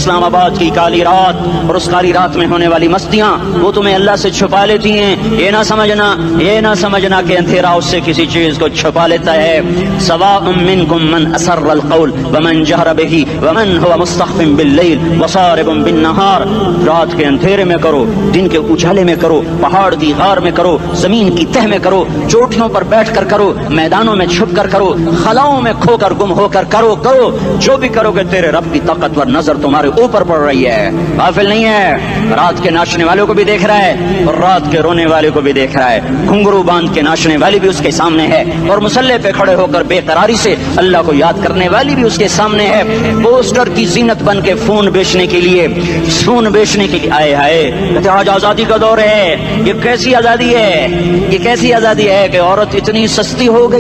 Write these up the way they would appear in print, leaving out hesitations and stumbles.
اسلام آباد کی کالی رات اور اس کالی رات میں ہونے والی مستیاں وہ تمہیں اللہ سے چھپا لیتی ہیں. یہ نہ سمجھنا کہ اندھیرا اس سے کسی چیز کو چھپا لیتا ہے. سواء منکم من اسر القول ومن جہر به ومن هو مستخف باللیل وصارب بالنہار. رات کے اندھیرے میں کرو، دن کے اجالے میں کرو، پہاڑ کی غار میں کرو، زمین کی تہ میں کرو، چوٹیوں پر بیٹھ کر کرو، میدانوں میں چھپ کر کرو، خلاؤں میں کھو کر گم ہو کر کرو. جو بھی کرو گے تیرے رب کی طاقتور نظر تمہارے اوپر پڑ رہی ہے، غافل نہیں ہے. رات کے ناچنے والوں کو بھی دیکھ رہا ہے اور رات کے رونے والے کو بھی دیکھ رہا ہے. گھنگرو باندھ کے ناچنے والی بھی اس کے سامنے ہے اور مسلح پہ کھڑے ہو کر بے قراری سے اللہ کو یاد کرنے والی بھی اس کے سامنے ہے. پوسٹر کی زینت بن کے فون بیچنے کے لیے آئے کہتے آج آزادی کا دور ہے. یہ کیسی آزادی ہے کہ عورت اتنی سستی ہو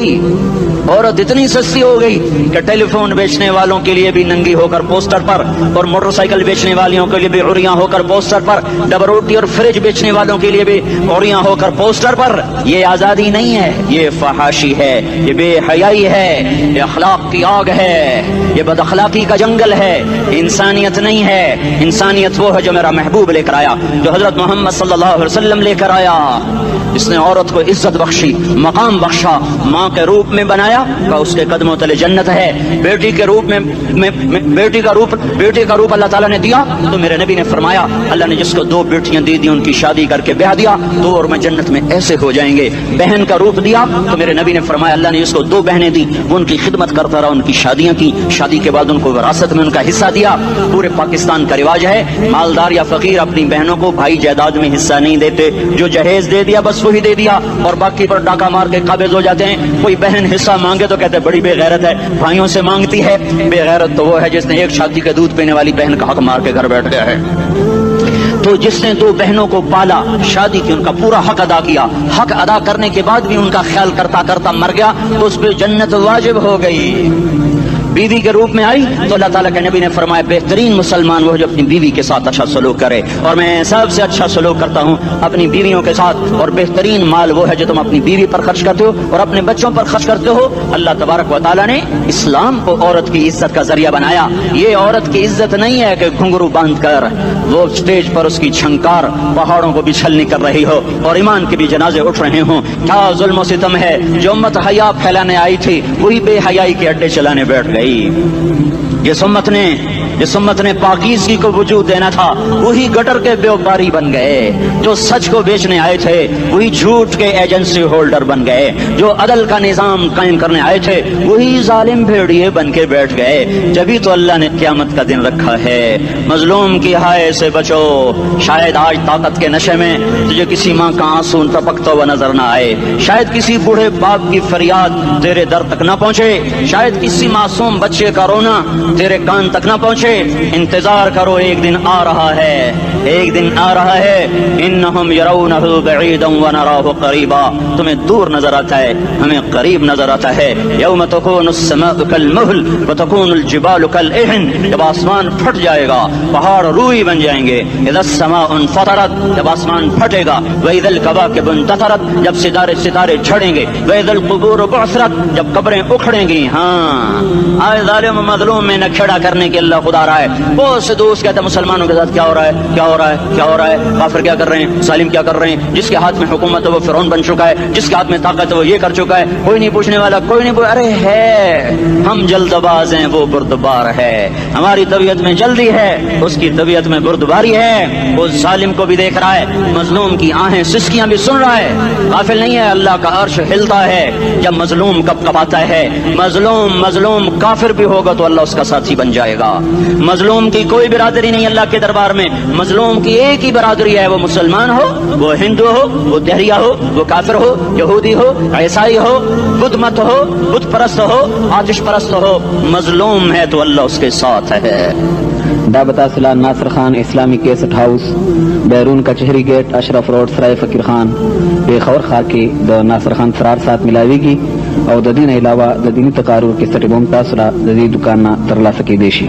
گئی کہ ٹیلی فون بیچنے والوں کے لیے بھی ننگی ہو کر پوسٹر پر اور موٹر سائیکل بیچنے والوں کے لیے بھی عریاں ہو کر پوسٹر پر، ڈبل روٹی اور فریج بیچنے والوں کے لیے بھی عریاں ہو کر پوسٹر پر. یہ آزادی نہیں ہے، یہ فحاشی ہے، یہ بے حیائی ہے، یہ اخلاق کی آگ ہے، یہ بد اخلاقی کا جنگل ہے. انسانیت نہیں ہے. انسانیت وہ ہے جو میرا محبوب لے کر آیا، جو حضرت محمد صلی اللہ علیہ وسلم لے کر آیا، جس نے عورت کو عزت بخشی، مقام بخشا، ماں کے روپ میں بنایا کہ اس کے قدموں تلے جنت ہے. بیٹی کے روپ میں بیٹی کا روپ اللہ تعالیٰ نے دیا تو میرے نبی نے فرمایا اللہ نے جس کو 2 بیٹیاں دی ان کی شادی کر کے بیاہ دیا 2 اور میں جنت میں ایسے ہو جائیں گے. بہن کا روپ دیا تو میرے نبی نے فرمایا اللہ نے جس کو 2 بہنیں دی وہ ان کی خدمت کرتا رہا، ان کی شادیاں کی، شادی کے بعد ان کو وراثت میں ان کا حصہ دیا. پورے پاکستان کا رواج ہے مالدار یا فقیر اپنی بہنوں کو بھائی جائیداد میں حصہ نہیں دیتے، جو جہیز دے دیا بس وہی دے دیا اور باقی پر ڈاکہ مار کے قابض ہو جاتے ہیں. کوئی بہن حصہ مانگے تو کہتے بڑی بے غیرت ہے، بھائیوں سے مانگتی ہے. بے غیرت تو وہ ہے جس نے ایک چھاتی کے دودھ پینے والی بہن کا حق مار کے گھر بیٹھ گیا ہے. تو جس نے 2 بہنوں کو پالا، شادی کی، ان کا پورا حق ادا کیا، حق ادا کرنے کے بعد بھی ان کا خیال کرتا کرتا مر گیا تو اس پہ جنت واجب ہو گئی. بیوی کے روپ میں آئی تو اللہ تعالیٰ کے نبی نے فرمایا بہترین مسلمان وہ جو اپنی بیوی کے ساتھ اچھا سلوک کرے، اور میں سب سے اچھا سلوک کرتا ہوں اپنی بیویوں کے ساتھ. اور بہترین مال وہ ہے جو تم اپنی بیوی پر خرچ کرتے ہو اور اپنے بچوں پر خرچ کرتے ہو. اللہ تبارک و تعالیٰ نے اسلام کو عورت کی عزت کا ذریعہ بنایا. یہ عورت کی عزت نہیں ہے کہ گھنگرو باندھ کر وہ اسٹیج پر اس کی چھنکار پہاڑوں کو بھی چھلنی کر رہی ہو اور ایمان کے بھی جنازے اٹھ رہے ہوں. کیا ظلم و ستم ہے. جو امت حیا پھیلانے آئی تھی وہی بے حیائی کے اڈے چلانے بیٹھ گئی. جس امت نے پاکیزگی کو وجود دینا تھا وہی گٹر کے بیوباری بن گئے. جو سچ کو بیچنے آئے تھے وہی جھوٹ کے ایجنسی ہولڈر بن گئے. جو عدل کا نظام قائم کرنے آئے تھے وہی ظالم بھیڑیے بن کے بیٹھ گئے. جبھی تو اللہ نے قیامت کا دن رکھا ہے. مظلوم کی ہائے سے بچو. شاید آج طاقت کے نشے میں تجھے کسی ماں کا آنسو ٹپکتا ہوا نظر نہ آئے، شاید کسی بوڑھے باپ کی فریاد تیرے در تک نہ پہنچے، شاید کسی معصوم بچے کا رونا تیرے کان تک نہ پہنچے. انتظار کرو، ایک دن آ رہا ہے، ایک دن آ رہا ہے. انہم یرونہ بعیدا ونراہ قریبا. تمہیں دور نظر آتا ہے، ہمیں قریب نظر آتا ہے. یوم تکون السماء کالمہل وتکون الجبال کالعہن. جب آسمان پھٹ جائے گا پہاڑ روئی بن جائیں گے. اذا السماء انفطرت. جب آسمان پھٹے گا. واذا الکواکب انتثرت. جب ستارے جھڑیں گے. واذا القبور بعثرت. جب قبریں اکھڑیں گی. ہاں آئے ظالم مظلوم میں نہ کھڑا کرنے کے اللہ خدا رہا ہے. بہت سے دوست کہتے ہیں مسلمانوں کے ساتھ کیا ہو رہا ہے، کافر کیا کر رہے ہیں، ظالم کیا کر رہے ہیں. جس کے ہاتھ میں حکومت ہے وہ فرعون بن چکا ہے، جس کے ہاتھ میں طاقت ہے وہ یہ کر چکا ہے. کوئی نہیں پوچھنے والا، کوئی نہیں ارے ہے ہم جلد باز ہیں، وہ بردبار ہے. ہماری طبیعت میں جلدی ہے، اس کی طبیعت میں بردباری ہے. وہ ظالم کو بھی دیکھ رہا ہے، مظلوم کی آہیں سسکیاں بھی سن رہا ہے. غافل نہیں ہے. اللہ کا عرش ہلتا ہے جب مظلوم کب آتا ہے. مظلوم کافر بھی ہوگا تو اللہ اس کا ساتھی بن جائے گا. مظلوم کی کوئی برادری نہیں اللہ کے دربار میں. مظلوم کی ایک ہی برادری ہے، وہ مسلمان ہو، وہ ہندو ہو، وہ دہریہ ہو، وہ کافر ہو، یہودی ہو، عیسائی ہو، بدھ مت ہو، بت پرست ہو، آتش پرست ہو. مظلوم ہے تو اللہ اس کے ساتھ ہے. دعوت صلاح ناصر خان اسلامی کیسٹ ہاؤس بیرون کچہری گیٹ اشرف روڈ سرائے فقیر خان پیخور خار کی د ناصر خان فرار ساتھ ملاوی کی اور ددین علاوہ ددینی تقارر کے سٹبوم تاثرہ ددی دکانہ ترلا سکی دیشی.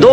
2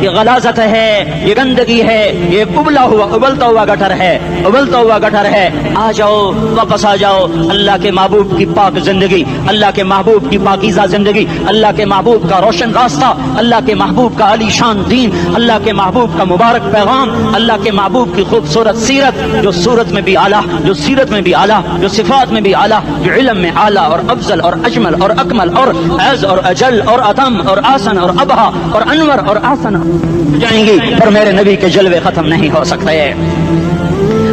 یہ غلاظت ہے، یہ گندگی ہے، یہ ابلتا ہوا گٹر ہے، ابلتا ہوا گٹر ہے. آ جاؤ، واپس آ جاؤ. اللہ کے محبوب کی پاک زندگی، اللہ کے محبوب کی پاکیزہ زندگی، اللہ کے محبوب کا روشن راستہ، اللہ کے محبوب کا علی شان دین، اللہ کے محبوب کا مبارک پیغام، اللہ کے محبوب کی خوبصورت سیرت، جو صورت میں بھی اعلیٰ، جو سیرت میں بھی اعلیٰ، جو صفات میں بھی اعلیٰ، جو علم میں اعلیٰ اور افضل اور اجمل اور اکمل اور اعز اور اجل اور اتم اور آسن اور ابہا اور انور اور آسن جائیں گی، پر میرے نبی کے جلوے ختم نہیں ہو سکتے.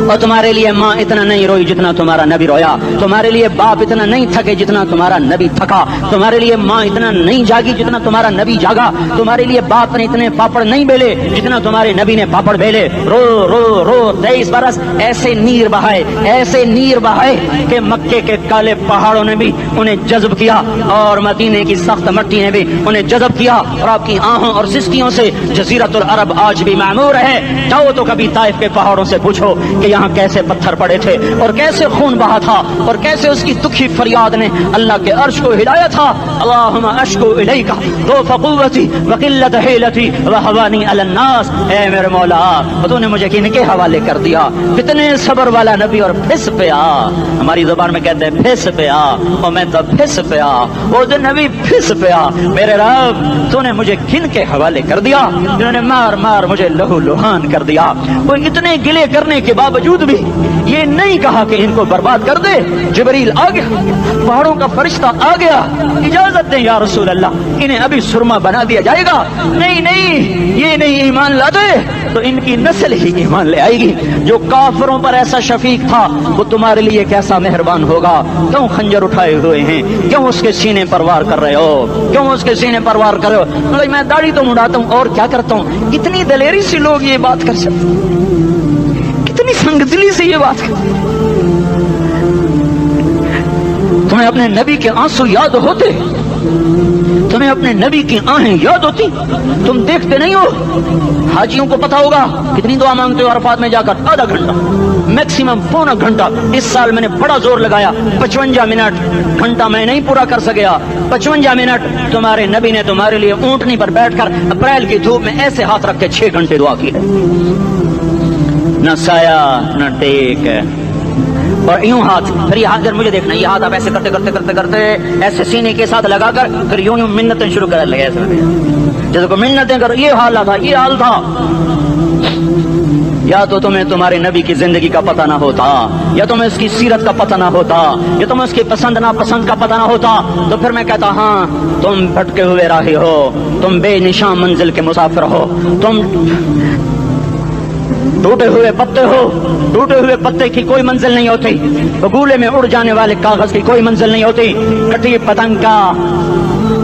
اور تمہارے لیے ماں اتنا نہیں روئی جتنا تمہارا نبی رویا، تمہارے لیے باپ اتنا نہیں تھکے جتنا تمہارا نبی تھکا، تمہارے لیے ماں اتنا نہیں جاگی جتنا تمہارا نبی جاگا، تمہارے لیے باپ نے اتنے پاپڑ نہیں بیلے جتنا تمہارے نبی نے پاپڑ بیلے. رو رو رو 23 برس ایسے نیر بہائے، ایسے نیر بہائے کہ مکے کے کالے پہاڑوں نے بھی انہیں جذب کیا اور مدینے کی سخت مٹی نے بھی انہیں جذب کیا، اور آپ کی آہوں اور سسکیوں سے جزیرۃ العرب آج بھی معمور ہے. جاؤ تو کبھی طائف کے پہاڑوں سے پوچھو کہ یہاں کیسے پتھر پڑے تھے اور کیسے خون بہا تھا اور کیسے اس کی دکھی فریاد نے اللہ کے عرش کو ہلایا تھا. اللہم اشکو الیک ضعف قوتی وقلت حیلتی وہوانی علی الناس. اے میرے مولا، تو نے مجھے کن کے حوالے کر دیا؟ کتنے صبر والا نبی، اور پھس پیا. ہماری زبان میں کہتے ہیں پھس پیا، اور میں تو پھس پیا. وہ جو نبی پھس پیا، میرے رب تو نے مجھے کن کے حوالے کر دیا جنہوں نے مار مار مجھے لہو لہان کر دیا. وہ اتنے گلے کرنے کے باوجود بھی یہ نہیں کہا کہ ان کو برباد کر دے. جبریل آ گیا، پہاڑوں کا فرشتہ آ گیا، اجازت دیں یا رسول اللہ، انہیں ابھی سرما بنا دیا جائے گا. نہیں نہیں، یہ نہیں ایمان لا دے تو ان کی نسل ہی ایمان لے آئے گی. جو کافروں پر ایسا شفیق تھا وہ تمہارے لیے کیسا مہربان ہوگا. کیوں خنجر اٹھائے ہوئے ہیں؟ کیوں اس کے سینے پر وار کر رہے ہو؟ کیوں اس کے سینے پر وار کر رہے ہو؟ میں داڑھی تو مڑاتا ہوں اور کیا کرتا ہوں. کتنی دلیری سے لوگ یہ بات کر سکتے، کتنی سنگدلی سے یہ بات کر. تمہیں اپنے نبی کے آنسو یاد ہوتے؟ تمہیں اپنے نبی کی آہیں یاد ہوتی؟ تم دیکھتے نہیں ہو؟ حاجیوں کو پتا ہوگا کتنی دعا مانگتے ہو عرفات میں جا کر؟ آدھا گھنٹہ، میکسیمم پونا گھنٹہ. اس سال میں نے بڑا زور لگایا، 55 منٹ. گھنٹہ میں نہیں پورا کر سکیا، 55 منٹ تمہارے نبی نے تمہارے لیے اونٹنی پر بیٹھ کر اپریل کی دھوپ میں ایسے ہاتھ رکھ کے 6 گھنٹے دعا کی ہے. نہ سایہ نہ ٹیک، اور یوں ہاتھ. پھر یہ ہاتھ مجھے دیکھنا، یہ ہاتھ آپ ایسے کرتے کرتے کرتے کرتے ایسے سینے کے ساتھ لگا کر پھر یوں یوں منتیں شروع کر لگے ایسے جیسے کو منتیں کر. یہ حال تھا، یہ حال تھا. یا تو تمہیں تمہارے نبی کی زندگی کا پتہ نہ ہوتا، یا تمہیں اس کی سیرت کا پتہ نہ ہوتا، یا تمہیں اس کی پسند ناپسند کا پتہ نہ ہوتا. تو پھر میں کہتا ہاں تم بھٹکے ہوئے راہی ہو، تم بے نشان منزل کے مسافر ہو، تم ٹوٹے ہوئے پتے ہو. ٹوٹے ہوئے پتے کی کوئی منزل نہیں ہوتی، بگولے میں اڑ جانے والے کاغذ کی کوئی منزل نہیں ہوتی، کٹی پتنگ کا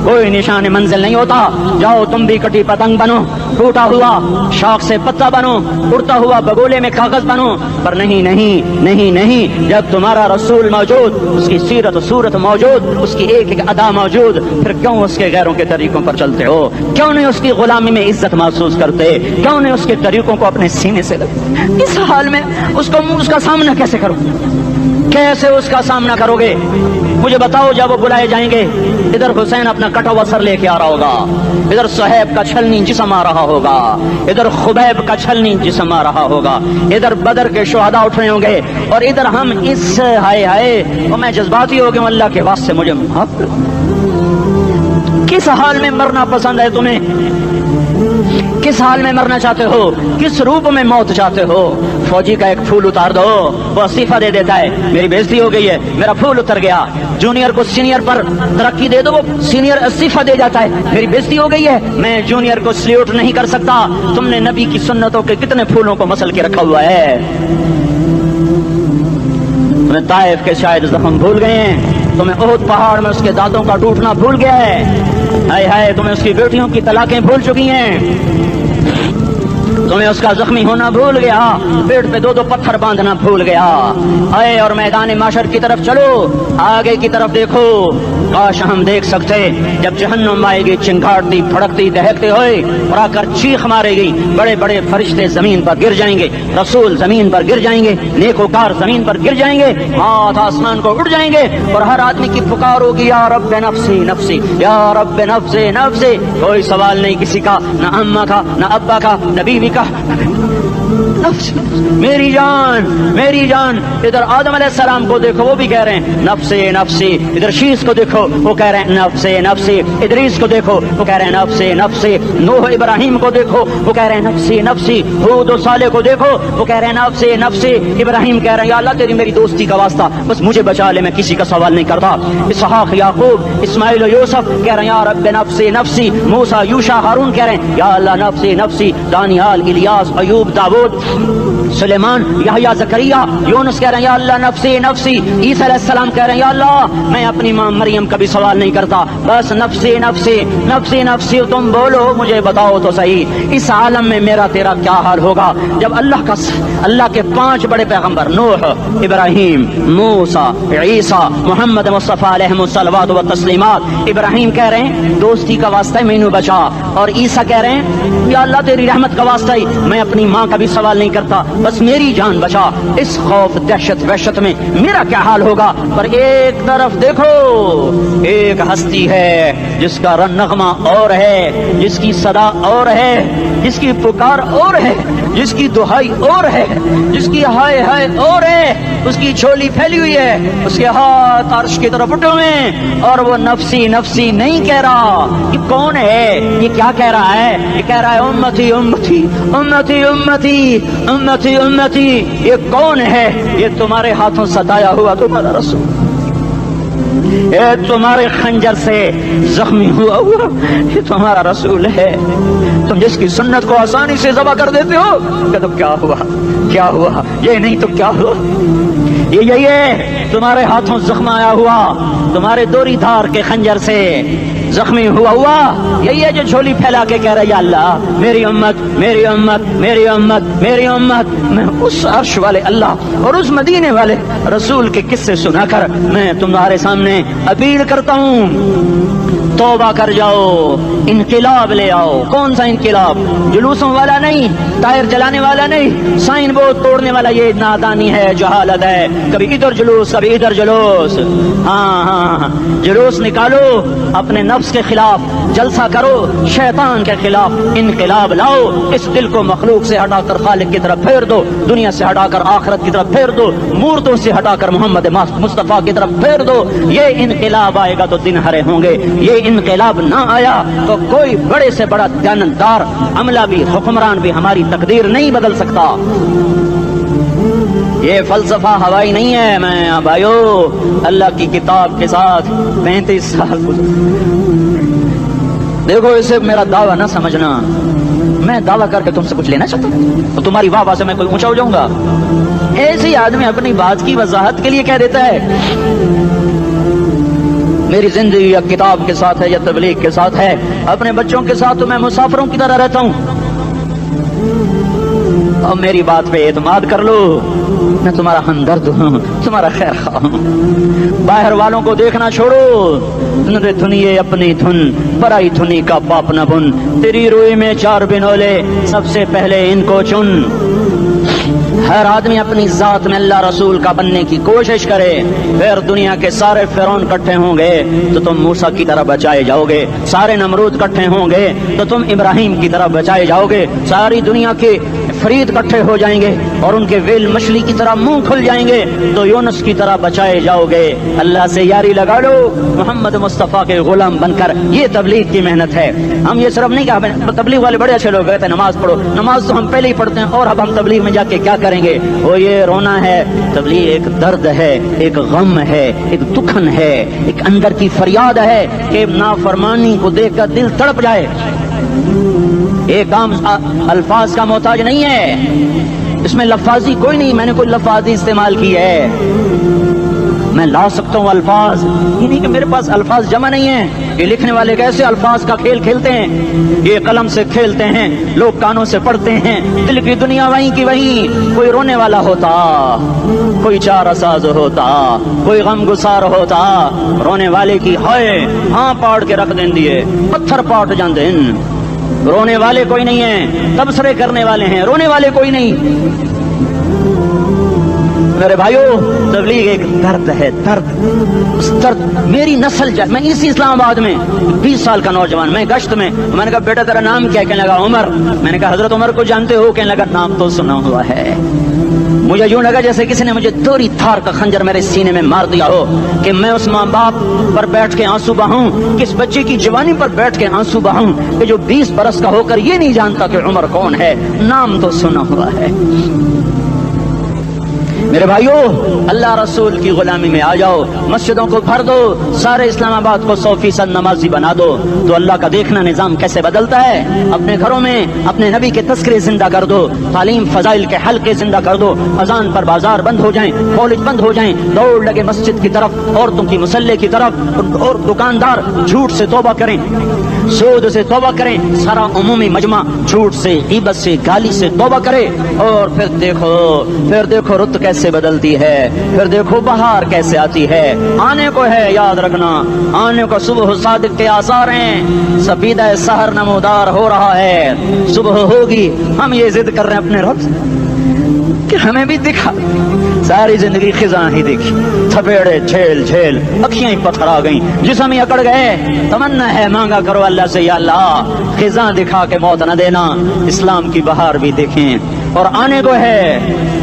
کوئی نشان منزل نہیں ہوتا. جاؤ تم بھی کٹی پتنگ بنو، ٹوٹا ہوا شاخ سے پتا بنو، اڑتا ہوا بگولے میں کاغذ بنو. پر نہیں نہیں نہیں نہیں، جب تمہارا رسول موجود، اس کی سیرت صورت موجود، اس کی ایک ایک ادا موجود، پھر کیوں اس کے غیروں کے طریقوں پر چلتے ہو؟ کیوں نہیں اس کی غلامی میں عزت محسوس کرتے؟ کیوں نہیں اس کے طریقوں کو اپنے سینے سے لگتے؟ اس حال میں اس کا سامنا کیسے کرو؟ کیسے اس کا سامنا کرو گے؟ مجھے بتاؤ. جب وہ بلائے جائیں گے، ادھر حسین اپنا کٹا ہوا سر لے کے آ رہا ہوگا، ادھر صہیب کا چھلنی جسم آ رہا ہوگا، ادھر خبیب کا چھلنی جسم آ رہا ہوگا، ادھر بدر کے شہداء اٹھ رہے ہوں گے، اور ادھر ہم اس ہائے ہائے. اور میں جذباتی ہو گیا، اللہ کے واسطے مجھے معاف کر. کس حال میں مرنا پسند ہے تمہیں؟ کس حال میں مرنا چاہتے ہو؟ کس روپ میں موت چاہتے ہو؟ فوجی کا ایک پھول اتار دو، وہ استعفیٰ دے دیتا ہے، میری بےزتی ہو گئی ہے، میرا پھول اتر گیا. جونیئر کو سینئر پر ترقی دے دو، وہ سینئر استعفیٰ دے جاتا ہے، میری بےزتی ہو گئی ہے، میں جونیئر کو سلیوٹ نہیں کر سکتا. تم نے نبی کی سنتوں کے کتنے پھولوں کو مسل کے رکھا ہوا ہے. تمہیں طائف کے شاید زخم بھول گئے ہیں، تمہیں احد پہاڑ میں اس کے دانتوں کا ٹوٹنا بھول گیا ہے. ہائے ہائے، تمہیں اس کی بیٹیوں کی طلاقیں بھول چکی ہیں، تمہیں اس کا زخمی ہونا بھول گیا، پیٹ پہ 2 پتھر باندھنا بھول گیا. آئے اور میدان معاشر کی طرف چلو، آگے کی طرف دیکھو. کاش ہم دیکھ سکتے جب جہنم آئے گی چنگاڑتی پھڑکتی دہکتے ہوئے اور آ کر چیخ مارے گی، بڑے بڑے فرشتے زمین پر گر جائیں گے، رسول زمین پر گر جائیں گے، نیکوکار زمین پر گر جائیں گے، ہاتھ آسمان کو اڑ جائیں گے، اور ہر آدمی کی پکار ہوگی یا رب نفسی نفسی، یا رب نفسی نفسی۔ کوئی سوال نہیں کسی کا، نہ اماں کا، نہ ابا کا، نہ بیوی کا، نفس میری جان میری جان۔ ادھر آدم علیہ السلام کو دیکھو وہ بھی کہہ رہے ہیں نفس نفسی، ادھر شیش کو دیکھو وہ کہہ رہے ہیں نفس نفسی، ادریس کو دیکھو وہ کہہ رہے ہیں نفس نفسی، نوح ابراہیم کو دیکھو وہ کہہ رہے ہیں نفس نفسی، ہود و صالح کو دیکھو وہ کہہ رہے ہیں نفس نفسی، ابراہیم کہہ رہے ہیں یا اللہ تیری میری دوستی کا واسطہ بس مجھے بچا لے، میں کسی کا سوال نہیں کرتا، اسحاق یعقوب اسماعیل و یوسف کہہ رہے ہیں یا رب نفس نفسی، موسیٰ یوشع ہارون کہہ رہے ہیں یا اللہ نفس نفسی، دانیال الیاس ایوب داؤد سلیمان یحییٰ زکریا یونس کہہ رہے ہیں یا اللہ نفسی نفسی، عیسیٰ علیہ السلام کہہ رہے ہیں یا اللہ میں اپنی ماں مریم کا بھی سوال نہیں کرتا، بس نفسی نفسی نفسی نفسی، تم بولو مجھے بتاؤ تو صحیح اس عالم میں میرا تیرا کیا حال ہوگا جب اللہ کے 5 بڑے پیغمبر نوح ابراہیم موسیٰ عیسیٰ محمد مصطفیٰ علیہ الصلوات و تسلیمات، ابراہیم کہہ رہے ہیں دوستی کا واسطہ ہے مینو بچا، اور عیسیٰ کہہ رہے ہیں یا اللہ تیری رحمت کا واسطہ ہی میں اپنی ماں کا بھی سوال نہیں کرتا بس میری جان بچا۔ اس خوف دہشت وحشت میں میرا کیا حال ہوگا؟ پر ایک طرف دیکھو ایک ہستی ہے جس کا نغمہ اور ہے، جس کی صدا اور ہے، جس کی پکار اور ہے، جس کی دہائی اور ہے، جس کی ہائے ہائے اور ہے، اس کی جھولی پھیلی ہوئی ہے، اس کے ہاتھ عرش کی طرف اٹھے ہوئے ہیں، اور وہ نفسی نفسی نہیں کہہ رہا۔ یہ کون ہے؟ یہ کیا کہہ رہا ہے؟ یہ کہہ رہا ہے امتی امتی امتی امتی امتی امتی۔ یہ کون ہے؟ یہ تمہارے ہاتھوں ستایا ہوا تمہارا رسول، یہ تمہارے خنجر سے زخمی ہوا یہ تمہارا رسول ہے، تم جس کی سنت کو آسانی سے ذبح کر دیتے ہو کہ تو کیا ہوا کیا ہوا، یہ نہیں تو کیا ہوا، یہی ہے تمہارے ہاتھوں زخم آیا ہوا، تمہارے دوری دھار کے خنجر سے زخمی ہوا یہی ہے جو جھولی پھیلا کے کہہ رہا ہے یا اللہ میری امت میری امت میری امت میری امت۔ میں اس عرش والے اللہ اور اس مدینے والے رسول کے قصے سنا کر میں تمہارے سامنے اپیل کرتا ہوں توبہ کر جاؤ، انقلاب لے آؤ۔ کون سا انقلاب؟ جلوسوں والا نہیں، ٹائر جلانے والا نہیں، سائن بورڈ توڑنے والا، یہ نادانی ہے، جہالت ہے، کبھی ادھر جلوس کبھی ادھر جلوس۔ ہاں جلوس نکالو اپنے نفس کے خلاف، جلسہ کرو شیطان کے خلاف، انقلاب لاؤ، اس دل کو مخلوق سے ہٹا کر خالق کی طرف پھیر دو، دنیا سے ہٹا کر آخرت کی طرف پھیر دو، مورتوں سے ہٹا کر محمد مصطفیٰ کی طرف پھیر دو۔ یہ انقلاب آئے گا تو دن ہرے ہوں گے، یہ انقلاب نہ آیا تو کوئی بڑے سے بڑا دیانتدار عملہ بھی حکمران بھی ہماری تقدیر نہیں بدل سکتا۔ یہ فلسفہ ہوائی نہیں ہے۔ میں بھائیو اللہ کی کتاب کے ساتھ 35 سال دیکھو، اسے میرا دعویٰ نہ سمجھنا، میں دعویٰ کر کے تم سے کچھ لینا چاہتا ہوں تو تمہاری واہ واہ سے میں کوئی اونچا ہو جاؤں گا؟ ایسے ہی آدمی اپنی بات کی وضاحت کے لیے کہہ دیتا ہے میری زندگی یا کتاب کے ساتھ ہے یا تبلیغ کے ساتھ ہے، اپنے بچوں کے ساتھ تو میں مسافروں کی طرح رہتا ہوں، اور میری بات پہ اعتماد کر لو، میں تمہارا ہمدرد ہوں، تمہارا خیر خواہ ہوں۔ باہر والوں کو دیکھنا چھوڑو، دھنیے اپنی دھن برائی دھنی کا پاپ نہ بن، تیری روئی میں 4 بنولے سب سے پہلے ان کو چن۔ ہر آدمی اپنی ذات میں اللہ رسول کا بننے کی کوشش کرے، پھر دنیا کے سارے فرعون کٹھے ہوں گے تو تم موسیٰ کی طرح بچائے جاؤ گے، سارے نمرود کٹھے ہوں گے تو تم ابراہیم کی طرح بچائے جاؤ گے، ساری دنیا کے فرید کٹھے ہو جائیں گے اور ان کے ویل مچھلی کی طرح منہ کھل جائیں گے تو یونس کی طرح بچائے جاؤ گے۔ اللہ سے یاری لگا لو، محمد مصطفیٰ کے غلام بن کر، یہ تبلیغ کی محنت ہے۔ ہم یہ صرف نہیں کہا تبلیغ والے بڑے اچھے لوگ کہتے ہیں نماز پڑھو، نماز تو ہم پہلے ہی پڑھتے ہیں، اور اب ہم تبلیغ میں جا کے کیا کریں گے؟ وہ یہ رونا ہے، تبلیغ ایک درد ہے، ایک غم ہے، ایک دکھن ہے، ایک اندر کی فریاد ہے کہ نافرمانی کو دیکھ کر دل تڑپ جائے۔ ایک کام الفاظ کا محتاج نہیں ہے، اس میں لفاظی کوئی نہیں، میں نے کوئی لفاظی استعمال کی ہے، میں لا سکتا ہوں الفاظ، یہ نہیں کہ میرے پاس الفاظ جمع نہیں ہیں، یہ لکھنے والے کیسے الفاظ کا کھیل کھیلتے ہیں، یہ قلم سے کھیلتے ہیں، لوگ کانوں سے پڑھتے ہیں، دل کی دنیا وہیں کی وہیں، کوئی رونے والا ہوتا، کوئی چارہ ساز ہوتا، کوئی غم گسار ہوتا، رونے والے کی ہائے ہاں پاڑ کے رکھ دیں دیے، پتھر پاٹ جان دیں، رونے والے کوئی نہیں ہیں، تبصرے کرنے والے ہیں، رونے والے کوئی نہیں۔ میرے بھائیو، تبلیغ ایک درد ہے، درد، اس درد میری نسل میں اسی اسلام آباد میں 20 سال کا نوجوان، میں گشت میں نے کہا بیٹا تیرا نام کیا؟ کہنے لگا عمر۔ میں نے کہا حضرت عمر کو جانتے ہو؟ کہنے لگا نام تو سنا ہوا ہے۔ مجھے یوں لگا جیسے کسی نے مجھے دوری تھار کا خنجر میرے سینے میں مار دیا ہو، کہ میں اس ماں باپ پر بیٹھ کے آنسو بہاؤں، کس بچے کی جوانی پر بیٹھ کے آنسو بہاؤں کہ جو 20 برس کا ہو کر یہ نہیں جانتا کہ عمر کون ہے، نام تو سنا ہوا ہے۔ میرے بھائیو، اللہ رسول کی غلامی میں آ جاؤ، مسجدوں کو بھر دو، سارے اسلام آباد کو 100% نمازی بنا دو، تو اللہ کا دیکھنا نظام کیسے بدلتا ہے۔ اپنے گھروں میں اپنے نبی کے تذکرے زندہ کر دو، تعلیم فضائل کے حلقے زندہ کر دو، اذان پر بازار بند ہو جائیں، کالج بند ہو جائیں، دوڑ لگے مسجد کی طرف، عورتوں کی مصلے کی طرف، اور دکاندار جھوٹ سے توبہ کریں، سود سے توبہ کریں، سارا عمومی مجمع جھوٹ سے، غیبت سے، گالی سے توبہ کرے، اور پھر دیکھو رت کیسے بدلتی ہے، پھر دیکھو بہار کیسے آتی ہے۔ آنے کو ہے، یاد رکھنا، آنے کو صبح صادق کے آثار ہیں، سفیدہ سحر نمودار ہو رہا ہے، صبح ہوگی۔ ہم یہ ضد کر رہے ہیں اپنے رب سے کہ ہمیں بھی دکھا، ساری زندگی خزاں ہی دیکھی، تھپیڑے جھیل جھیل، اکھیاں ہی پتھر آ گئیں، جسم ہی اکڑ گئے۔ تمنا ہے مانگا کرو اللہ سے، یا اللہ خزاں دکھا کے موت نہ دینا، اسلام کی بہار بھی دیکھیں۔ اور آنے کو ہے،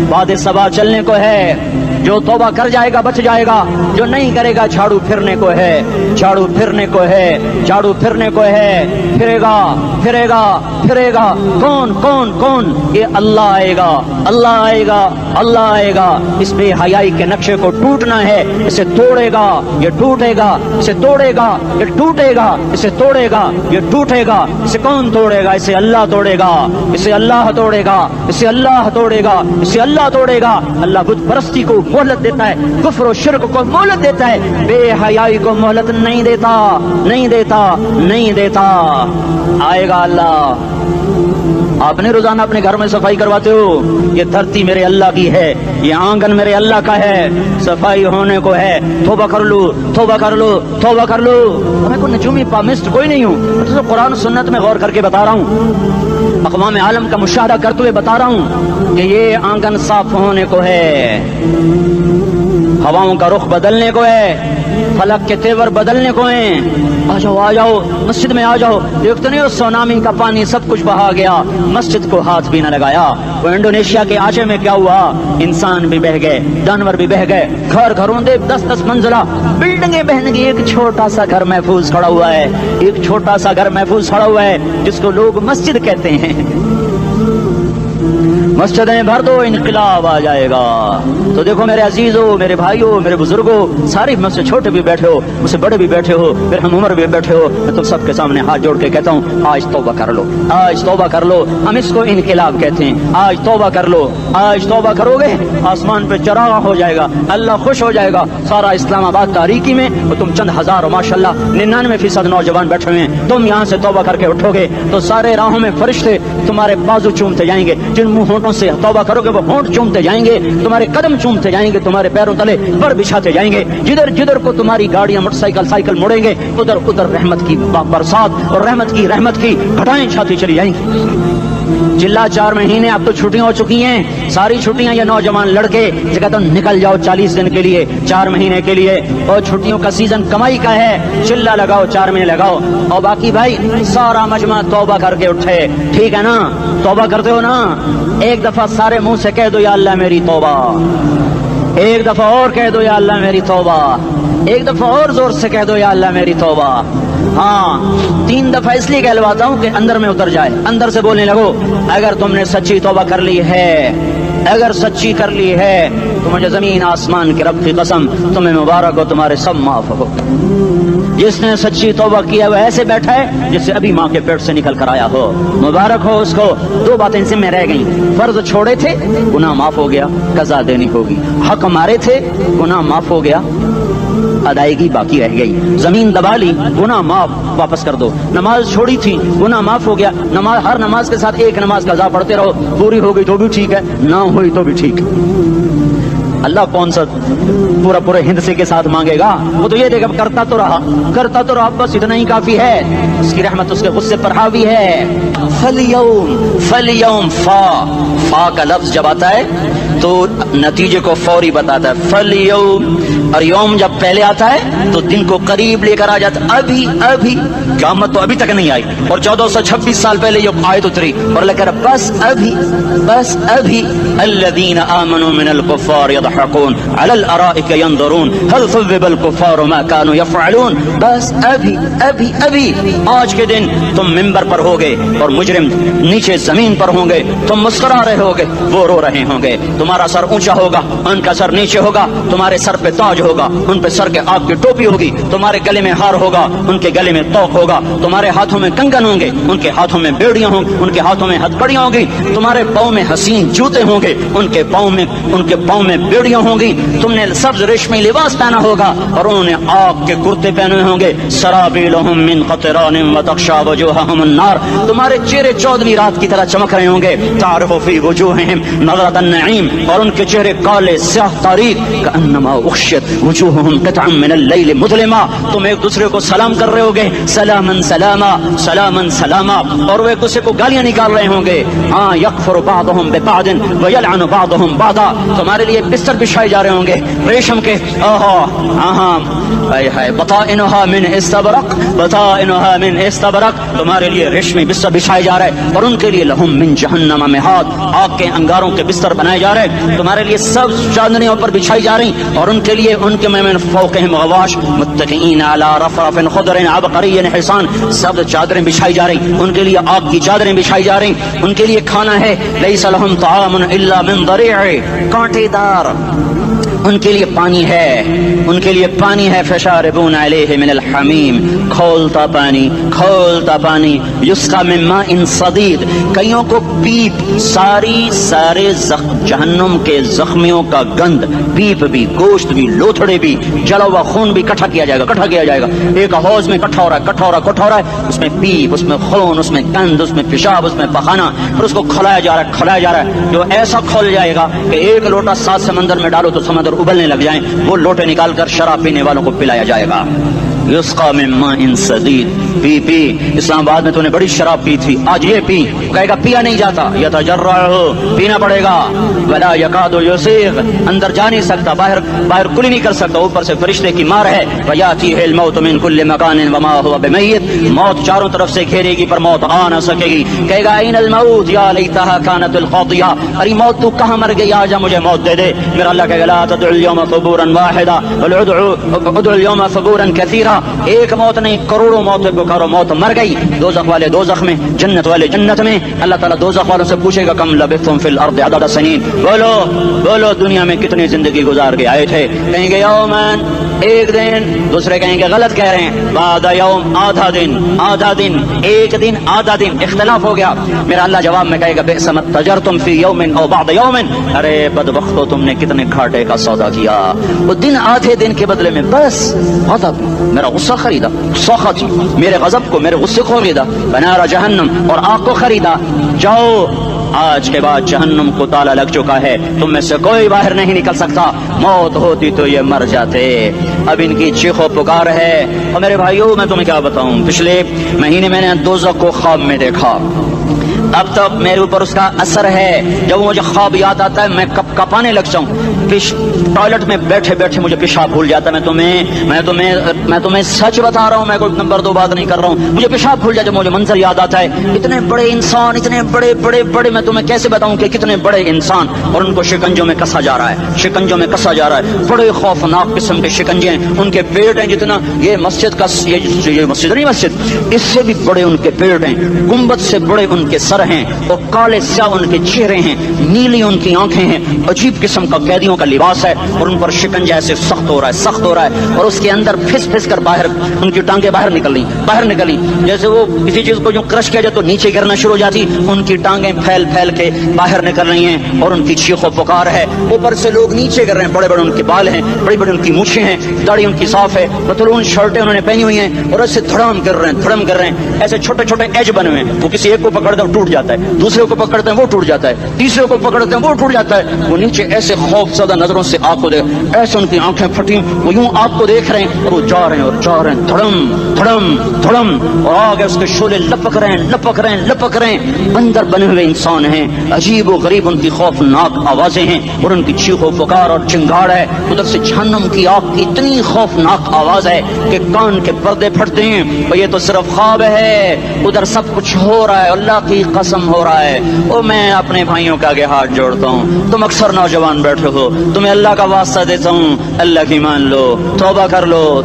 باد صبا چلنے کو ہے، جو توبہ کر جائے گا بچ جائے گا، جو نہیں کرے گا جھاڑو پھرنے کو ہے، جھاڑو پھرنے کو ہے، جھاڑو پھرنے کو ہے، پھرے گا پھرے گا پھرے گا۔ کون کون کون؟ یہ اللہ آئے گا، اللہ آئے گا، اللہ آئے گا۔ اس بے حیائی کے نقشے کو ٹوٹنا ہے، اسے توڑے گا یہ ٹوٹے گا، اسے توڑے گا یہ ٹوٹے گا، اسے توڑے گا یہ ٹوٹے گا۔ اسے کون توڑے گا؟ اسے اللہ توڑے گا، اسے اللہ توڑے گا، اسے اللہ توڑے گا، اسے اللہ توڑے گا۔ اللہ بت پرستی کو مہلت دیتا ہے، کفر و شرک کو مہلت دیتا ہے، بے حیائی کو مہلت نہیں دیتا، نہیں دیتا، نہیں دیتا۔ آئے گا اللہ۔ آپ نے روزانہ اپنے گھر میں صفائی کرواتے ہو، یہ دھرتی میرے اللہ کی ہے، یہ آنگن میرے اللہ کا ہے، صفائی ہونے کو ہے، توبہ کر لو، توبہ کر لو، توبہ کر لو۔ میں کوئی نجومی پامسٹ کوئی نہیں ہوں، میں تو قرآن سنت میں غور کر کے بتا رہا ہوں، اقوام عالم کا مشاہدہ کرتے ہوئے بتا رہا ہوں کہ یہ آنگن صاف ہونے کو ہے، ہواؤں کا رخ بدلنے کو ہے، فلک کے تیور بدلنے کو ہیں۔ آ جاؤ آ جاؤ، مسجد میں آ جاؤ۔ دیکھتے نہیں ہو سونامی کا پانی سب کچھ بہا گیا، مسجد کو ہاتھ بھی نہ لگایا۔ وہ انڈونیشیا کے آچے میں کیا ہوا؟ انسان بھی بہ گئے، جانور بھی بہ گئے، گھر گھروں دے 10-10 منزلہ بلڈنگیں بہن گئی، ایک چھوٹا سا گھر محفوظ کھڑا ہوا ہے، ایک چھوٹا سا گھر محفوظ کھڑا ہوا ہے جس کو لوگ مسجد کہتے ہیں۔ مسجدیں بھر دو، انقلاب آ جائے گا۔ تو دیکھو میرے عزیزوں، میرے بھائیوں، میرے بزرگوں، سارے مجھ سے چھوٹے بھی بیٹھے ہو، مجھ سے بڑے بھی بیٹھے ہو، پھر ہم عمر بھی بیٹھے ہو، میں تم سب کے سامنے ہاتھ جوڑ کے کہتا ہوں آج توبہ کر لو، آج توبہ کر لو۔ ہم اس کو انقلاب کہتے ہیں، آج توبہ کر لو۔ آج توبہ کرو گے آسمان پہ چراغ ہو جائے گا، اللہ خوش ہو جائے گا۔ سارا اسلام آباد تاریکی میں اور تم چند ہزار، ماشاءاللہ 99% نوجوان بیٹھے ہوئے ہیں، تم یہاں سے توبہ کر کے اٹھو گے تو سارے راہوں میں فرشتے تمہارے بازو چومتے جائیں گے، جن منہ ہونٹوں سے توبہ کرو گے وہ ہونٹ چومتے جائیں گے، تمہارے قدم چومتے جائیں گے، تمہارے پیروں تلے پر بچھاتے جائیں گے۔ جدھر جدھر کو تمہاری گاڑیاں موٹر سائیکل سائیکل مڑیں گے، ادھر ادھر رحمت کی برسات اور رحمت کی گھٹائیں چھاتی چلی جائیں گی۔ چلا 4 مہینے اب تو چھٹیاں ہو چکی ہیں، ساری چھٹیاں یہ نوجوان لڑکے جگہ تو نکل جاؤ 40 دن کے لیے، 4 مہینے کے لیے، اور چھٹیوں کا سیزن کمائی کا ہے، چلا لگاؤ 4 مہینے لگاؤ۔ اور باقی بھائی سارا مجمع توبہ کر کے اٹھے، ٹھیک ہے نا؟ توبہ کرتے ہو نا؟ ایک دفعہ سارے منہ سے کہہ دو یا اللہ میری توبہ، ایک دفعہ اور کہہ دو یا اللہ میری توبہ، ایک دفعہ اور زور سے کہہ دو یا اللہ میری توبہ۔ ہاں 3 دفعہ اس لیے کہلواتا ہوں کہ اندر میں اتر جائے، اندر سے بولنے لگو اگر تم نے سچی توبہ کر لی ہے، اگر سچی کر لی ہے تو مجھے زمین آسمان کے رب کی قسم تمہیں مبارک ہو، تمہارے سب معاف ہو۔ جس نے سچی توبہ کیا وہ ایسے بیٹھا ہے جسے ابھی ماں کے پیٹ سے نکل کر آیا ہو، مبارک ہو اس کو۔ 2 باتیں ذمہ رہ گئیں، فرض چھوڑے تھے گناہ معاف ہو گیا، قضا دینی ہوگی، حق مارے تھے گناہ معاف ہو گیا، ادائیگی باقی رہ گئی. زمین دبا لی, گناہ معاف, واپس کر دو. نماز چھوڑی تھی, گناہ معاف ہو گیا. نماز, ہر نماز کے ساتھ ایک نماز قضا پڑھتے رہو, پوری ہو گئی تو بھی ٹھیک ہے, نہ ہوئی تو بھی ٹھیک. اللہ کون سا پورے ہند سے کے ساتھ مانگے گا؟ وہ تو یہ دیکھا کرتا تو رہا, بس اتنا ہی کافی ہے. اس کی رحمت اس کے غصے پر حاوی ہے. فَالْيَوْمِ فا کا لفظ جب آتا ہے تو نتیجے کو فوری بتاتا ہے. فَالْيَوْمِ, اور یوم جب پہلے آتا ہے تو دن کو قریب لے کر آ جاتا. ابھی قیامت تو ابھی تک نہیں آئی, اور 1426 سال پہلے یہ آیت اتری, اور اللہ کہہ رہا بس ابھی الذین آمنوا من الکفار يضحكون على الارائك ينظرون هل ثوب الكفار ما كانوا يفعلون. بس ابھی آج کے دن تم منبر پر ہوگے اور مجرم نیچے زمین پر ہوں گے, تم مسکرا رہے ہوگے, وہ رو رہے ہوں گے. تمہارا سر اونچا ہوگا, ان کا سر نیچے ہوگا. تمہارے سر پہ تاج ہوگا, ان پہ سر کے آگ کی ٹوپی ہوگی. تمہارے گلے میں ہار ہوگا, ان کے گلے میں توق ہوگا. تمہارے ہاتھوں میں کنگن ہوں گے, ان کے ہاتھوں میں بیڑیاں ہوں گی, ان کے ہاتھوں میں ہتھکڑیاں ہوں گی. تمہارے پاؤں میں حسین جوتے ہوں گے, ان کے پاؤں میں بیڑیاں ہوں گی. تم نے سبز ریشمی لباس پہنا ہوگا, اور انہوں نے آگ کے کرتے پہنے ہوں گے. سرابیلہم من قطران وتغشا وجوہہم النار. تمہارے چہرے 14ویں رات کی طرح چمک رہے ہوں گے. تعرف فی وجوہہم نظرۃ النعیم, اور ان کے چہرے کالے سیاہ تاریک. کأنما اغشیت وجوہہم قطعا من اللیل مظلما. تم ایک دوسرے کو سلام کر رہے ہوگے, سلامن سلاما سلامن سلاما, اور وہ ایک دوسرے کو گالیاں نکال رہے ہوں گے. ہاں یکفر بعضہم ببعض ویلعن بعضہم بعضا. تمہارے لیے بستر بچھائے جا رہے ہوں گے ریشم کے. بطائنها من استبرق, بطائنها من استبرق. تمہارے لیے ریشمی بستر بچھائے جا رہے, اور ان کے لیے لہم من جہنم مہاد, آگ کے انگاروں کے بستر بنائے جا رہے. تمہارے لیے سب چادریں اوپر بچھائی جا رہی, اور ان کے لیے ان کے من فوقہم غواش متکئین علی رفرف خضر عبقری حصان. سب چادریں بچھائی جا رہی, ان کے لیے آگ کی چادریں بچھائی جا رہی. ان کے لیے کھانا ہے, لیس لہم طعام الا من ضریع, کانٹے دار. ان کے لیے پانی ہے, فشاربون علیہ من الحمیم, کھولتا پانی. یسقا من ماء صدید, کئیوں کو پیپ, سارے جہنم کے زخمیوں کا گند, پیپ بھی, گوشت بھی, لوتھڑے بھی, جلا ہوا خون بھی اکٹھا کیا جائے گا. ایک حوض میں اکٹھا ہو رہا ہے, اس میں پیپ, اس میں خون, اس میں گند, اس میں پیشاب, اس میں پخانہ, اور اس کو کھلایا جا رہا ہے. جو ایسا کھول جائے گا کہ ایک لوٹا 7 سمندر میں ڈالو تو سمندر ابلنے لگ جائیں, وہ لوٹے نکال کر شراب پینے والوں کو پلایا جائے گا. یسقا من ماء صدید, پی. اسلام آباد میں تو نے بڑی شراب پی تھی, آج یہ پی. کہے گا پیا نہیں جاتا, یتجرعہ, پینا پڑے گا. ولا یکاد یسیغ, اندر جا نہیں سکتا, باہر کلی نہیں کر سکتا, اوپر سے فرشتے کی مار ہے. ویاتیہ الموت من کل مکان وما هو بمیت, موت چاروں طرف سے گھیرے گی پر موت آ نہ سکے گی. کہے گا این الموت یا لیتہا کانت القاضیہ, ارے موت تو کہاں مر گئی, آجا مجھے موت دے دے. میرا اللہ کہے گا لا تدعوا اليوم ثبورا واحدا بل ادعوا اليوم ثبورا كثيرا. ایک موت نہیں, کروڑوں موتیں پکارو, موت مر گئی. دوزخ والے دوزخ میں, جنت والے جنت میں. اللہ تعالیٰ دوزخ والوں سے پوچھے گا کم لبثتم فی الارض عدد سنین, بولو دنیا میں کتنی زندگی گزار کے آئے تھے. کہیں گے یومن, ایک دن. دوسرے کہیں گے غلط کہہ رہے ہیں, بعد یوم, آدھا دن, ایک دن, آدھا دن, اختلاف ہو گیا. میرا اللہ جواب میں کہے گا بئس ما تجرتم فی یوم او بعد یوم, ارے بدبختو تم نے کتنے گھاٹے کا سودا کیا. وہ دن, آدھے دن کے بدلے میں بس غضب, میرا غصہ خریدا, سخط, میرے غضب کو, میرے غصے کو خریدا. بنار جہنم, اور آگ کو خریدا. جاؤ, آج کے بعد جہنم کو تالا لگ چکا ہے, تم میں سے کوئی باہر نہیں نکل سکتا. موت ہوتی تو یہ مر جاتے. اب ان کی چیخو پکار ہے. اور میرے بھائیوں میں تمہیں کیا بتاؤں, پچھلے مہینے میں نے دوزخ کو خواب میں دیکھا. اب تک میرے اوپر اس کا اثر ہے. جب مجھے خواب یاد آتا ہے میں کپانے لگ جاؤں. ٹوائلٹ میں بیٹھے بیٹھے مجھے پیشاب بھول جاتا ہے. میں تمہیں سچ بتا رہا ہوں, میں کوئی نمبر 2 بات نہیں کر رہا ہوں. مجھے پیشاب بھول جاتا ہے, مجھے منظر یاد آتا ہے. اتنے بڑے انسان, اتنے بڑے, میں تمہیں کیسے بتاؤں کہ کتنے بڑے انسان, اور ان کو شکنجوں میں کسا جا رہا ہے. بڑے خوفناک قسم کے شکنجے ہیں. ان کے پیٹ ہیں جتنا یہ مسجد کا, یہ مسجد نہیں, مسجد اس سے بھی بڑے ان کے پیٹ ہیں. گنبد سے بڑے ان کے سر نظر ہیں, وہ کالے سیاہ ان کے چہرے ہیں, نیلی ان کی آنکھیں ہیں, عجیب قسم کا قیدیوں کا لباس ہے, اور ان پر شکنجہ ایسے سخت ہو رہا ہے, اور اس کے اندر پھس پھس کر باہر ان کی ٹانگیں باہر نکلی, جیسے وہ کسی چیز کو جو کرش کیا جائے تو نیچے گرنا شروع ہو جاتی, ان کی ٹانگیں پھیل پھیل کے باہر نکل رہی ہیں, اور ان کی چیخ و پکار ہے. اوپر سے لوگ نیچے گر رہے ہیں, بڑے بڑے ان کے بال ہیں, بڑی بڑی ان کی مونچھیں ہیں, داڑھی ان کی صاف ہے, پتلون شرٹیں انہوں نے پہنی ہوئی ہیں, اور ایسے دھڑام کر رہے ہیں, ایسے چھوٹے چھوٹے ایج بنے ہوئے ہیں. وہ کسی ایک کو پکڑتے ہیں ٹوٹ جاتا ہے, دوسرے کو پکڑتے ہیں وہ ٹوٹ جاتا ہے, تیسرے کو پکڑتے ہیں وہ ٹوٹ جاتا ہے. وہ نیچے ایسے خوف زدہ نظروں سے آپ کو دیکھ, ایسے ان کی آنکھیں پھٹی, وہ یوں آپ کو دیکھ رہے ہیں, اور وہ جا رہے ہیں, دھڑم دھڑم دھڑم, اور آگے اس کے شعلے لپک رہے ہیں. اندر بنے ہوئے انسان ہیں, عجیب و غریب ان کی خوفناک آوازیں ہیں, اور ان کی چیخ و پکار اور چنگاڑ ہے. ادھر سے جہنم کی آگ کی اتنی خوفناک آواز ہے کہ کان کے پردے پھٹتے ہیں. اور یہ تو صرف خواب ہے, ادھر سب کچھ ہو رہا ہے, اللہ کی قسم ہو رہا ہے. اور میں اپنے بھائیوں کے آگے ہاتھ جوڑتا ہوں, تم اکثر نوجوان بیٹھے ہو, تمہیں اللہ کا واسطہ دیتا ہوں, اللہ کی مان لو, توبہ کر لو.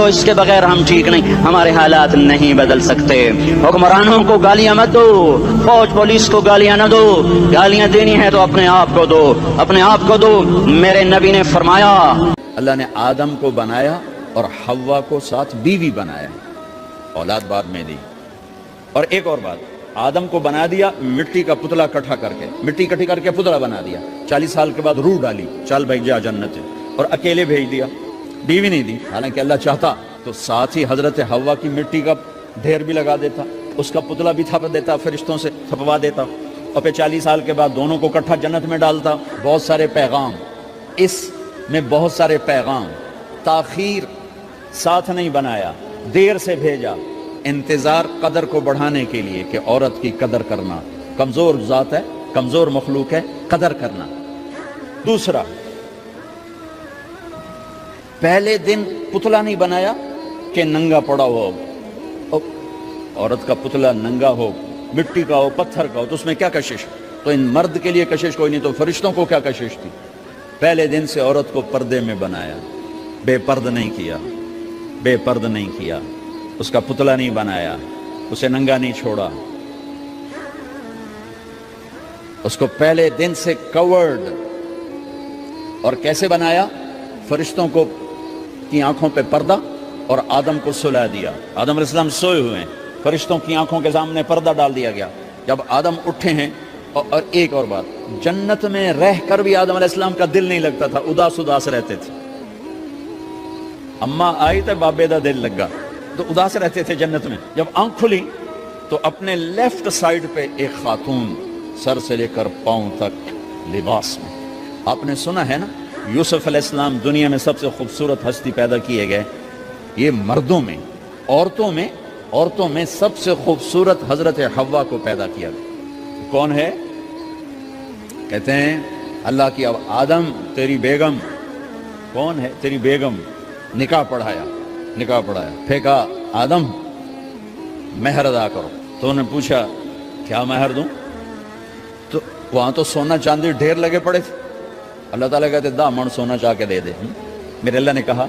اس کے بغیر ہم ٹھیک نہیں, ہمارے حالات نہیں بدل سکتے. حکمرانوں کو گالیاں مت دو, فوج پولیس کو گالیاں نہ دو, گالیاں دینی ہے تو اپنے آپ کو دو. میرے نبی نے فرمایا, اللہ نے آدم کو بنایا اور حوا کو ساتھ بیوی بنایا, اولاد بعد میں دی. اور ایک اور بات, آدم کو بنا دیا مٹی کا پتلا اکٹھا کر کے, مٹی اکٹھی کر کے پتلا بنا دیا, 40 سال کے بعد روح ڈالی, چل بھائی جا جنت, اور اکیلے بھیج دیا, بیوی نہیں دی. حالانکہ اللہ چاہتا تو ساتھ ہی حضرت حوا کی مٹی کا ڈھیر بھی لگا دیتا, اس کا پتلا بھی تھپ دیتا, فرشتوں سے تھپوا دیتا, اور پھر 40 سال کے بعد دونوں کو اکٹھا جنت میں ڈالتا. بہت سارے پیغام, اس میں بہت سارے پیغام. تاخیر ساتھ نہیں بنایا, دیر سے بھیجا, انتظار قدر کو بڑھانے کے لیے کہ عورت کی قدر کرنا, کمزور ذات ہے, کمزور مخلوق ہے, قدر کرنا. دوسرا, پہلے دن پتلا نہیں بنایا کہ ننگا پڑا ہو, عورت کا پتلا ننگا ہو, مٹی کا ہو, پتھر کا ہو, تو اس میں کیا کشش؟ تو ان مرد کے لیے کشش کوئی نہیں, تو فرشتوں کو کیا کشش تھی؟ پہلے دن سے عورت کو پردے میں بنایا, بے پرد نہیں کیا, اس کا پتلا نہیں بنایا, اسے ننگا نہیں چھوڑا, اس کو پہلے دن سے کورڈ. اور کیسے بنایا؟ فرشتوں کو کی آنکھوں پہ پردہ, اور آدم کو سلا دیا. آدم علیہ السلام سوئے ہوئے ہیں, فرشتوں کی آنکھوں کے سامنے پردہ ڈال دیا گیا. جب آدم اٹھے ہیں, اور ایک اور بات, جنت میں رہ کر بھی آدم علیہ السلام کا دل نہیں لگتا تھا, اداس رہتے تھے. اماں آئی تو بابے دا دل لگا, تو اداس رہتے تھے جنت میں. جب آنکھ کھلی تو اپنے لیفٹ سائیڈ پہ ایک خاتون, سر سے لے کر پاؤں تک لباس میں. آپ نے سنا ہے نا, یوسف علیہ السلام دنیا میں سب سے خوبصورت ہستی پیدا کیے گئے. یہ مردوں میں, عورتوں میں سب سے خوبصورت حضرت حوا کو پیدا کیا گیا. کون ہے؟ کہتے ہیں اللہ کی. اب آدم تیری بیگم کون ہے؟ تیری بیگم. نکاح پڑھایا, پھینکا, آدم مہر ادا کرو. تو انہوں نے پوچھا کیا مہر دوں؟ تو وہاں تو سونا چاندی ڈھیر لگے پڑے تھے. اللہ تعالیٰ کہتے دا من سونا چاہ کے دے دے. میرے اللہ نے کہا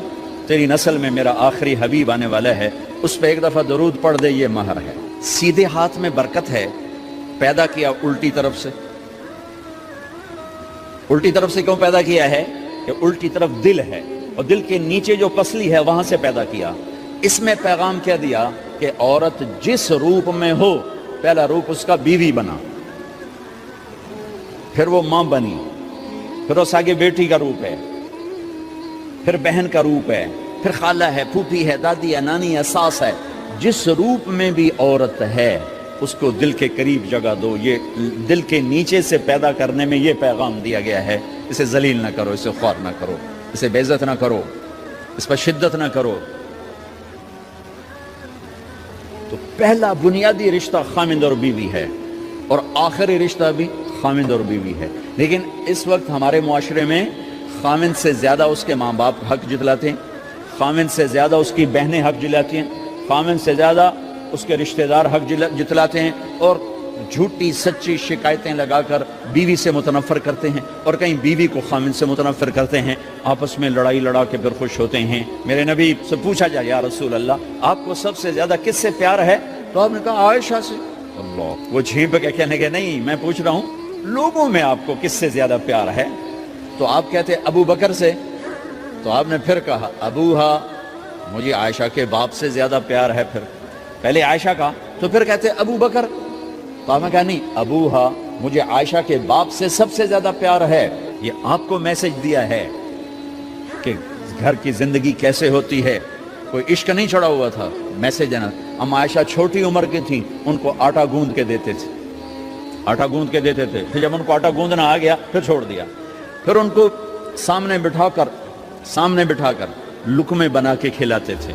تیری نسل میں میرا آخری حبیب آنے والا ہے, اس پہ ایک دفعہ درود پڑھ دے, یہ مہر ہے. سیدھے ہاتھ میں برکت ہے. پیدا کیا الٹی طرف سے. الٹی طرف سے کیوں پیدا کیا ہے؟ کہ الٹی طرف دل ہے, اور دل کے نیچے جو پسلی ہے وہاں سے پیدا کیا. اس میں پیغام کیا دیا کہ عورت جس روپ میں ہو, پہلا روپ اس کا بیوی بنا, پھر وہ ماں بنی, پھر اس آگے بیٹی کا روپ ہے, پھر بہن کا روپ ہے, پھر خالہ ہے, پھوپھی ہے, دادی ہے, نانی ہے, ساس ہے. جس روپ میں بھی عورت ہے اس کو دل کے قریب جگہ دو. یہ دل کے نیچے سے پیدا کرنے میں یہ پیغام دیا گیا ہے. اسے ذلیل نہ کرو, اسے خوار نہ کرو, اسے بے عزت نہ کرو, اس پر شدت نہ کرو. تو پہلا بنیادی رشتہ خامند اور بیوی ہے, اور آخری رشتہ بھی خامند اور بیوی ہے. لیکن اس وقت ہمارے معاشرے میں خامند سے زیادہ اس کے ماں باپ حق جتلاتے ہیں, خامند سے زیادہ اس کی بہنیں حق جتلاتی ہیں, خامند سے زیادہ اس کے رشتہ دار حق جتلاتے ہیں, اور جھوٹی سچی شکایتیں لگا کر بیوی سے متنفر کرتے ہیں, اور کہیں بیوی کو خامند سے متنفر کرتے ہیں. آپس میں لڑائی لڑا کے پھر خوش ہوتے ہیں. میرے نبی سے پوچھا جائے یا رسول اللہ آپ کو سب سے زیادہ کس سے پیار ہے؟ تو آپ نے کہا عائشہ سے. اللہ وہ چھینپ کے کہنے کے نہیں، میں پوچھ رہا ہوں لوگوں میں آپ کو کس سے زیادہ پیار ہے؟ تو آپ کہتے ابو بکر سے، تو آپ نے پھر کہا ابوہا، مجھے عائشہ کے باپ سے زیادہ پیار ہے. پھر پہلے عائشہ کا، تو پھر کہتے ابو بکر، تو آپ نے کہا نہیں ابوہا، مجھے عائشہ کے باپ سے سب سے زیادہ پیار ہے. یہ آپ کو میسج دیا ہے کہ گھر کی زندگی کیسے ہوتی ہے. کوئی عشق نہیں چڑھا ہوا تھا، میسج دینا. ہم عائشہ چھوٹی عمر کی تھیں، ان کو آٹا گوندھ کے دیتے تھے، آٹا گوندھ کے دیتے تھے. پھر جب ان کو آٹا گوندھنا آ گیا پھر چھوڑ دیا. پھر ان کو سامنے بٹھا کر لقمے بنا کے کھلاتے تھے.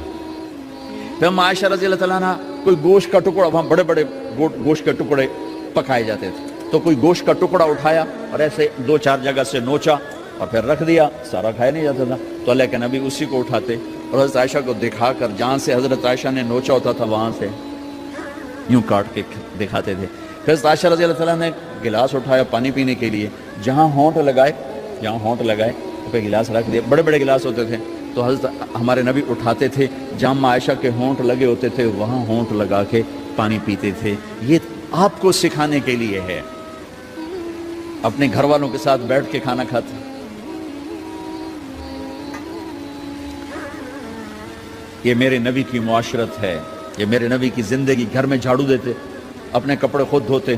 پھر ہم عائشہ رضی اللہ تعالیٰ عنہ کوئی گوشت کا ٹکڑا، وہاں بڑے بڑے گوشت کے ٹکڑے پکائے جاتے تھے، تو کوئی گوشت کا ٹکڑا اٹھایا اور ایسے 2-4 جگہ سے نوچا اور پھر رکھ دیا، سارا کھایا نہیں جاتا تھا. تو اللہ کے نبی اسی کو اٹھاتے اور حضرت عائشہ کو دکھا کر، جہاں سے حضرت عائشہ نے نوچا ہوتا تھا وہاں سے یوں کاٹ کے دکھاتے تھے. پھر حضرت عائشہ رضی اللہ تعالیٰ نے گلاس اٹھایا پانی پینے کے لیے، جہاں ہونٹ لگائے پہ گلاس رکھ دیا. بڑے بڑے گلاس ہوتے تھے، تو حضرت ہمارے نبی اٹھاتے تھے، جہاں عائشہ کے ہونٹ لگے ہوتے تھے وہاں ہونٹ لگا کے پانی پیتے تھے. یہ آپ کو سکھانے کے لیے ہے. اپنے گھر والوں کے ساتھ بیٹھ کے کھانا کھاتے. یہ میرے نبی کی معاشرت ہے، یہ میرے نبی کی زندگی. گھر میں جھاڑو دیتے، اپنے کپڑے خود دھوتے.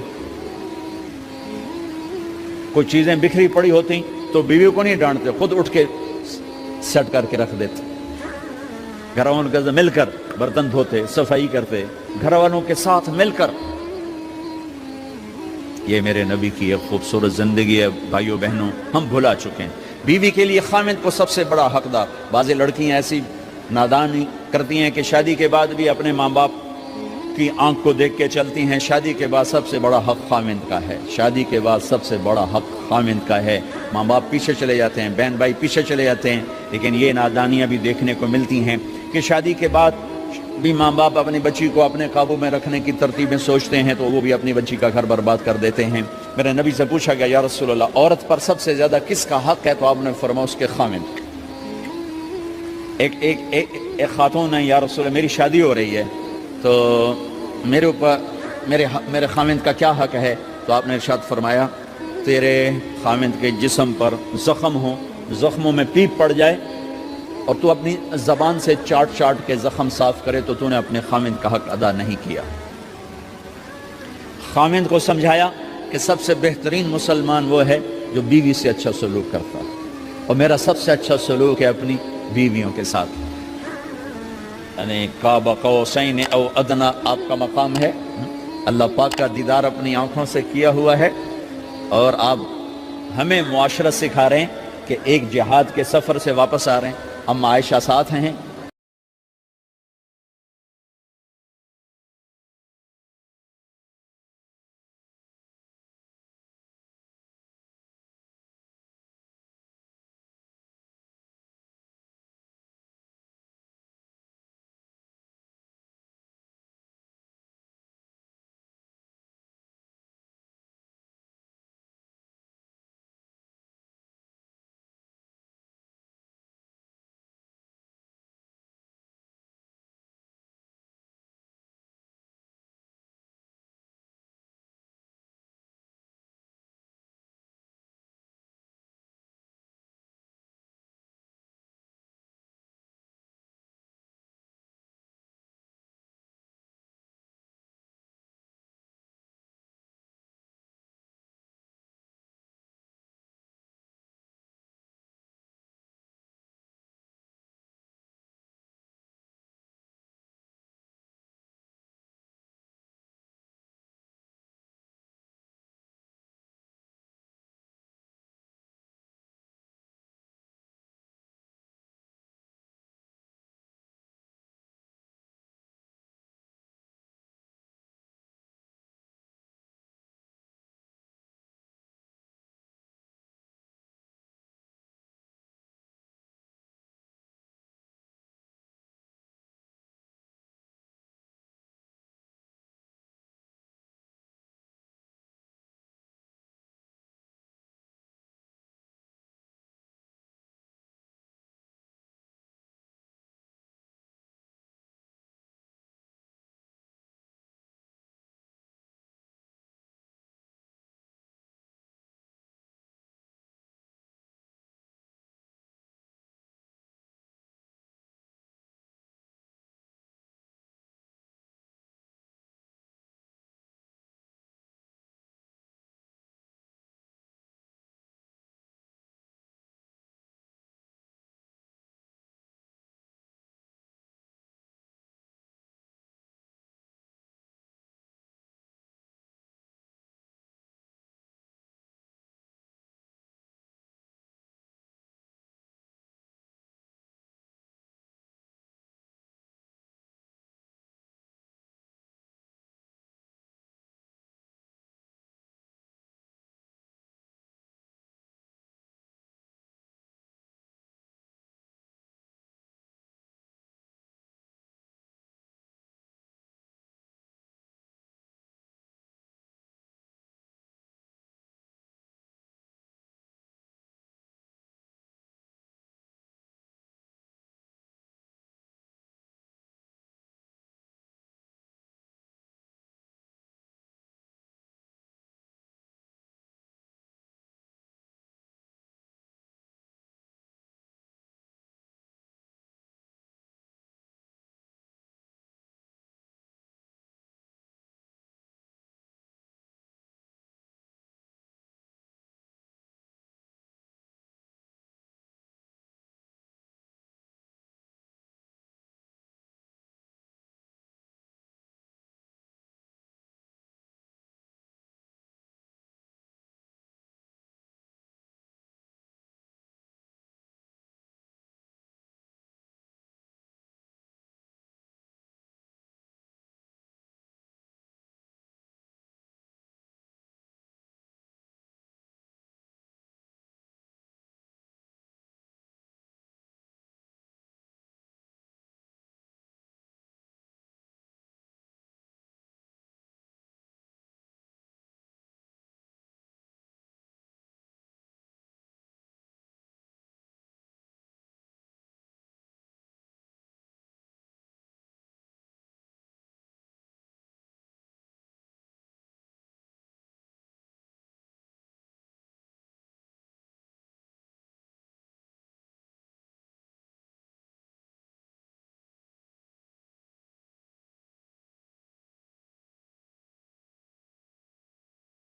کوئی چیزیں بکھری پڑی ہوتی تو بیوی کو نہیں ڈانٹتے، خود اٹھ کے سیٹ کر کے رکھ دیتے. گھر والوں کے ساتھ مل کر برتن دھوتے، صفائی کرتے، گھر والوں کے ساتھ مل کر. یہ میرے نبی کی ایک خوبصورت زندگی ہے. بھائیوں بہنوں، ہم بھلا چکے ہیں. بیوی کے لیے خامد کو سب سے بڑا حقدار. بعضی لڑکیاں ایسی نادانی کرتی ہیں کہ شادی کے بعد بھی اپنے ماں باپ کی آنکھ کو دیکھ کے چلتی ہیں. شادی کے بعد سب سے بڑا حق خامد کا ہے. شادی کے بعد سب سے بڑا حق خامد کا ہے. ماں باپ پیچھے چلے جاتے ہیں، بہن بھائی پیچھے چلے جاتے ہیں. لیکن یہ نادانیاں بھی دیکھنے کو ملتی ہیں کہ شادی کے بعد بھی ماں باپ اپنی بچی کو اپنے قابو میں رکھنے کی ترتیبیں سوچتے ہیں تو وہ بھی اپنی بچی کا گھر برباد کر دیتے ہیں. میرے نبی سے پوچھا گیا یا رسول اللہ، عورت پر سب سے زیادہ کس کا حق ہے؟ تو آپ نے فرمایا اس کے خامد. ایک خاتون ہے، یا رسول اللہ میری شادی ہو رہی ہے تو میرے اوپر میرے خامد کا کیا حق ہے؟ تو آپ نے ارشاد فرمایا تیرے خامد کے جسم پر زخم ہو، زخموں میں پیپ پڑ جائے اور تو اپنی زبان سے چاٹ کے زخم صاف کرے تو نے اپنے خامد کا حق ادا نہیں کیا. خامد کو سمجھایا کہ سب سے بہترین مسلمان وہ ہے جو بیوی سے اچھا سلوک کرتا ہے، اور میرا سب سے اچھا سلوک ہے اپنی بیویوں کے ساتھ. یعنی قاب قوسین او ادنا آپ کا مقام ہے. اللہ پاک کا دیدار اپنی آنکھوں سے کیا ہوا ہے، اور آپ ہمیں معاشرت سکھا رہے ہیں کہ ایک جہاد کے سفر سے واپس آ رہے ہیں. ہم عائشہ ساتھ ہیں،